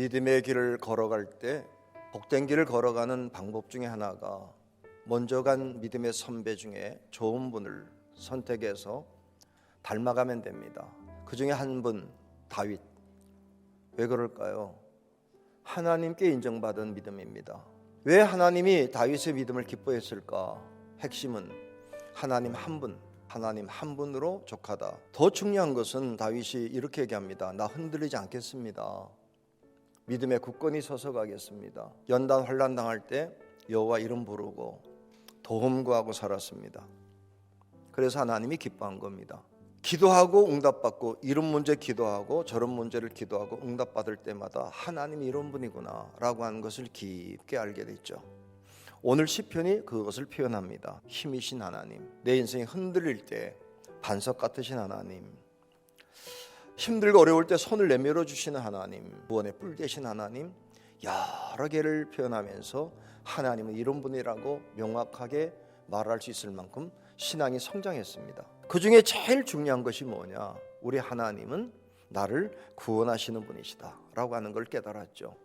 믿음의 길을 걸어갈 때 복된 길을 걸어가는 방법 중에 하나가 먼저 간 믿음의 선배 중에 좋은 분을 선택해서 닮아가면 됩니다. 그 중에 한 분, 다윗. 왜 그럴까요? 하나님께 인정받은 믿음입니다. 왜 하나님이 다윗의 믿음을 기뻐했을까? 핵심은 하나님 한 분으로 족하다. 더 중요한 것은 다윗이 이렇게 얘기합니다. 나 흔들리지 않겠습니다. 믿음의 굳건히 서서 가겠습니다. 연단 환난 당할 때 여호와 이름 부르고 도움 구하고 살았습니다. 그래서 하나님이 기뻐한 겁니다. 기도하고 응답받고 이런 문제 기도하고 저런 문제를 기도하고 응답받을 때마다 하나님이 이런 분이구나 라고 하는 것을 깊게 알게 됐죠. 오늘 시편이 그것을 표현합니다. 힘이신 하나님, 내 인생이 흔들릴 때 반석 같으신 하나님, 힘들고 어려울 때 손을 내밀어 주시는 하나님, 구원의 뿔 되신 하나님, 여러 개를 표현하면서 하나님은 이런 분이라고 명확하게 말할 수 있을 만큼 신앙이 성장했습니다. 그 중에 제일 중요한 것이 뭐냐? 우리 하나님은 나를 구원하시는 분이시다 라고 하는 걸 깨달았죠.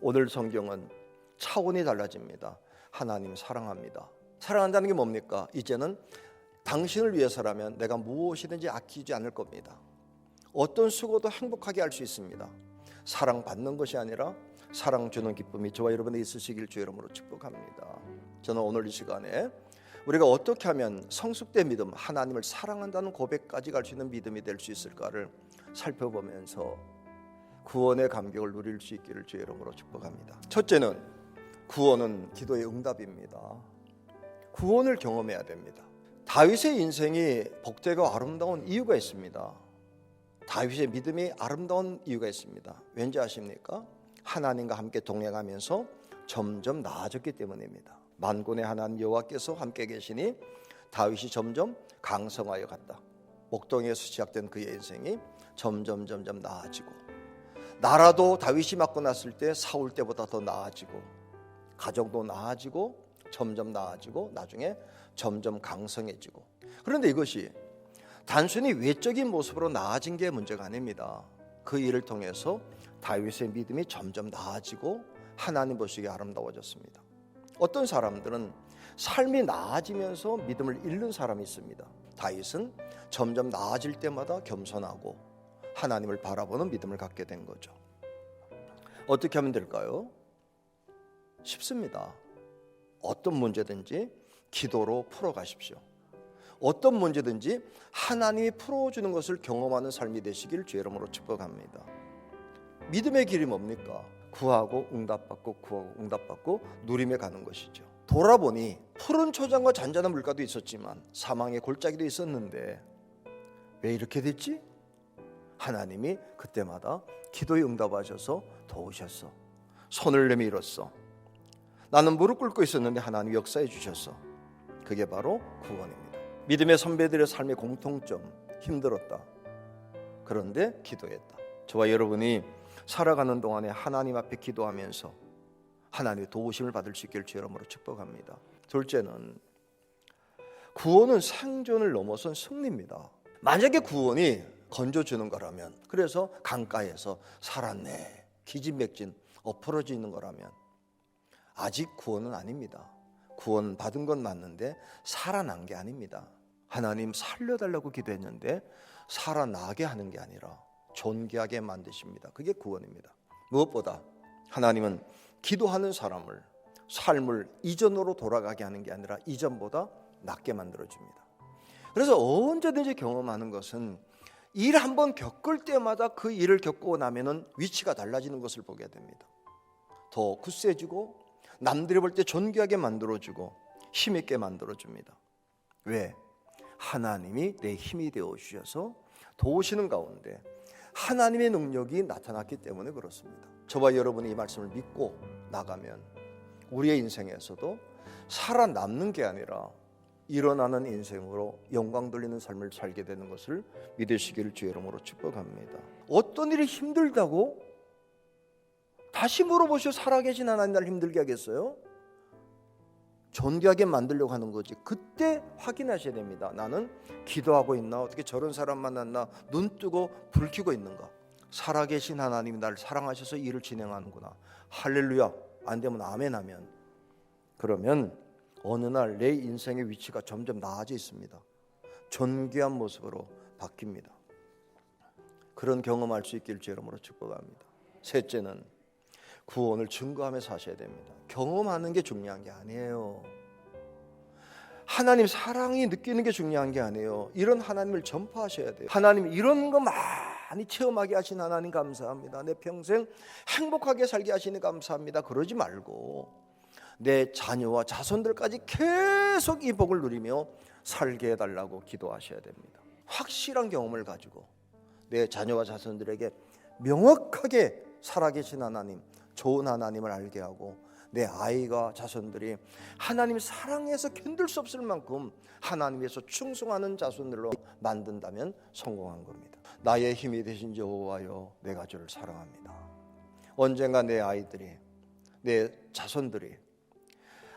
오늘 성경은 차원이 달라집니다. 하나님 사랑합니다. 사랑한다는 게 뭡니까? 이제는 당신을 위해서라면 내가 무엇이든지 아끼지 않을 겁니다. 어떤 수고도 행복하게 할 수 있습니다. 사랑받는 것이 아니라 사랑 주는 기쁨이 저와 여러분에 있으시길 주의 이름으로 축복합니다. 저는 오늘 이 시간에 우리가 어떻게 하면 성숙된 믿음, 하나님을 사랑한다는 고백까지 갈 수 있는 믿음이 될 수 있을까를 살펴보면서 구원의 감격을 누릴 수 있기를 주의 이름으로 축복합니다. 첫째는 구원은 기도의 응답입니다. 구원을 경험해야 됩니다. 다윗의 인생이 복되고 아름다운 이유가 있습니다. 다윗의 믿음이 아름다운 이유가 있습니다. 왠지 아십니까? 하나님과 함께 동행하면서 점점 나아졌기 때문입니다. 만군의 하나님 여호와께서 함께 계시니 다윗이 점점 강성하여 갔다. 목동에서 시작된 그의 인생이 점점 나아지고, 나라도 다윗이 맡고 났을 때 사울 때보다 더 나아지고, 가정도 나아지고, 점점 나아지고, 나중에 점점 강성해지고. 그런데 이것이 단순히 외적인 모습으로 나아진 게 문제가 아닙니다. 그 일을 통해서 다윗의 믿음이 점점 나아지고 하나님 보시기에 아름다워졌습니다. 어떤 사람들은 삶이 나아지면서 믿음을 잃는 사람이 있습니다. 다윗은 점점 나아질 때마다 겸손하고 하나님을 바라보는 믿음을 갖게 된 거죠. 어떻게 하면 될까요? 쉽습니다. 어떤 문제든지 기도로 풀어가십시오. 어떤 문제든지 하나님이 풀어주는 것을 경험하는 삶이 되시길 주의 이름으로 축복합니다. 믿음의 길이 뭡니까? 구하고 응답받고 구하고 응답받고 누림에 가는 것이죠. 돌아보니 푸른 초장과 잔잔한 물가도 있었지만 사망의 골짜기도 있었는데 왜 이렇게 됐지? 하나님이 그때마다 기도에 응답하셔서 도우셨어. 손을 내밀었어. 나는 무릎 꿇고 있었는데 하나님이 역사해 주셨어. 그게 바로 구원입니다. 믿음의 선배들의 삶의 공통점, 힘들었다. 그런데 기도했다. 저와 여러분이 살아가는 동안에 하나님 앞에 기도하면서 하나님의 도우심을 받을 수 있기를 주의 이름으로 축복합니다. 둘째는 구원은 생존을 넘어선 승리입니다. 만약에 구원이 건져주는 거라면, 그래서 강가에서 살았네, 기진맥진 엎어져 있는 거라면 아직 구원은 아닙니다. 구원 받은 건 맞는데 살아난 게 아닙니다. 하나님 살려달라고 기도했는데 살아나게 하는 게 아니라 존귀하게 만드십니다. 그게 구원입니다. 무엇보다 하나님은 기도하는 사람을 삶을 이전으로 돌아가게 하는 게 아니라 이전보다 낫게 만들어줍니다. 그래서 언제든지 경험하는 것은 일 한번 겪을 때마다 그 일을 겪고 나면은 위치가 달라지는 것을 보게 됩니다. 더 굳세지고 남들이 볼 때 존귀하게 만들어주고 힘있게 만들어줍니다. 왜? 하나님이 내 힘이 되어 주셔서 도우시는 가운데 하나님의 능력이 나타났기 때문에 그렇습니다. 저와 여러분이 이 말씀을 믿고 나가면 우리의 인생에서도 살아남는 게 아니라 일어나는 인생으로 영광 돌리는 삶을 살게 되는 것을 믿으시기를 주의 이름으로 축복합니다. 어떤 일이 힘들다고 다시 물어보시오. 살아계신 하나님 날 힘들게 하겠어요? 존귀하게 만들려고 하는 거지. 그때 확인하셔야 됩니다. 나는 기도하고 있나? 어떻게 저런 사람 만났나? 눈 뜨고 불 켜고 있는가? 살아계신 하나님이 나를 사랑하셔서 일을 진행하는구나. 할렐루야. 안 되면 아멘 하면, 그러면 어느 날 내 인생의 위치가 점점 나아져 있습니다. 존귀한 모습으로 바뀝니다. 그런 경험할 수 있기를 주의 이름으로 축복합니다. 셋째는 구원을 증거하며 사셔야 됩니다. 경험하는 게 중요한 게 아니에요. 하나님 사랑이 느끼는 게 중요한 게 아니에요. 이런 하나님을 전파하셔야 돼요. 하나님 이런 거 많이 체험하게 하신 하나님 감사합니다. 내 평생 행복하게 살게 하시니 감사합니다. 그러지 말고 내 자녀와 자손들까지 계속 이 복을 누리며 살게 해달라고 기도하셔야 됩니다. 확실한 경험을 가지고 내 자녀와 자손들에게 명확하게 살아계신 하나님, 좋은 하나님을 알게 하고 내 아이가 자손들이 하나님 사랑해서 견딜 수 없을 만큼 하나님에서 충성하는 자손들로 만든다면 성공한 겁니다. 나의 힘이 되신 여호와여, 내가 주를 사랑합니다. 언젠가 내 아이들이, 내 자손들이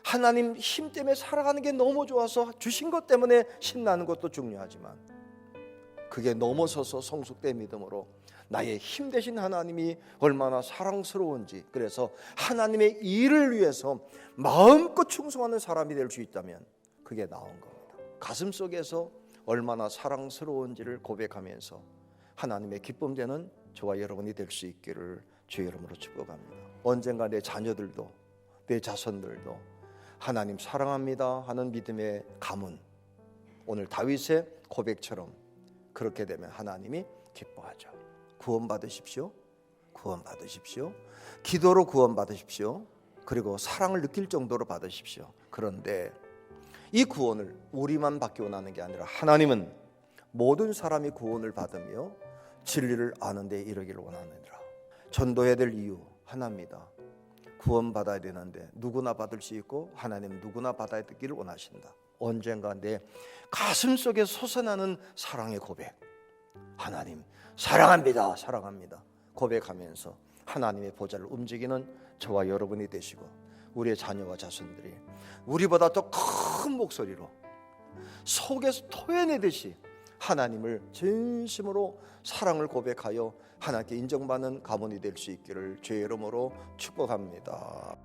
하나님 힘 때문에 살아가는 게 너무 좋아서 주신 것 때문에 신나는 것도 중요하지만 그게 넘어서서 성숙된 믿음으로 나의 힘 되신 하나님이 얼마나 사랑스러운지, 그래서 하나님의 일을 위해서 마음껏 충성하는 사람이 될 수 있다면 그게 나온 겁니다. 가슴속에서 얼마나 사랑스러운지를 고백하면서 하나님의 기쁨 되는 저와 여러분이 될 수 있기를 주의 이름으로 축복합니다. 언젠가 내 자녀들도 내 자손들도 하나님 사랑합니다 하는 믿음의 가문, 오늘 다윗의 고백처럼 그렇게 되면 하나님이 기뻐하죠. 구원 받으십시오. 구원 받으십시오. 기도로 구원 받으십시오. 그리고 사랑을 느낄 정도로 받으십시오. 그런데 이 구원을 우리만 받기 원하는 게 아니라 하나님은 모든 사람이 구원을 받으며 진리를 아는 데 이르기를 원하느니라. 전도해야 될 이유 하나입니다. 구원 받아야 되는데 누구나 받을 수 있고 하나님 누구나 받아야 되기를 원하신다. 언젠가 내 가슴 속에 솟아나는 사랑의 고백, 하나님 사랑합니다, 사랑합니다 고백하면서 하나님의 보좌를 움직이는 저와 여러분이 되시고 우리의 자녀와 자손들이 우리보다 더 큰 목소리로 속에서 토해내듯이 하나님을 진심으로 사랑을 고백하여 하나님께 인정받는 가문이 될 수 있기를 주의 이름으로 축복합니다.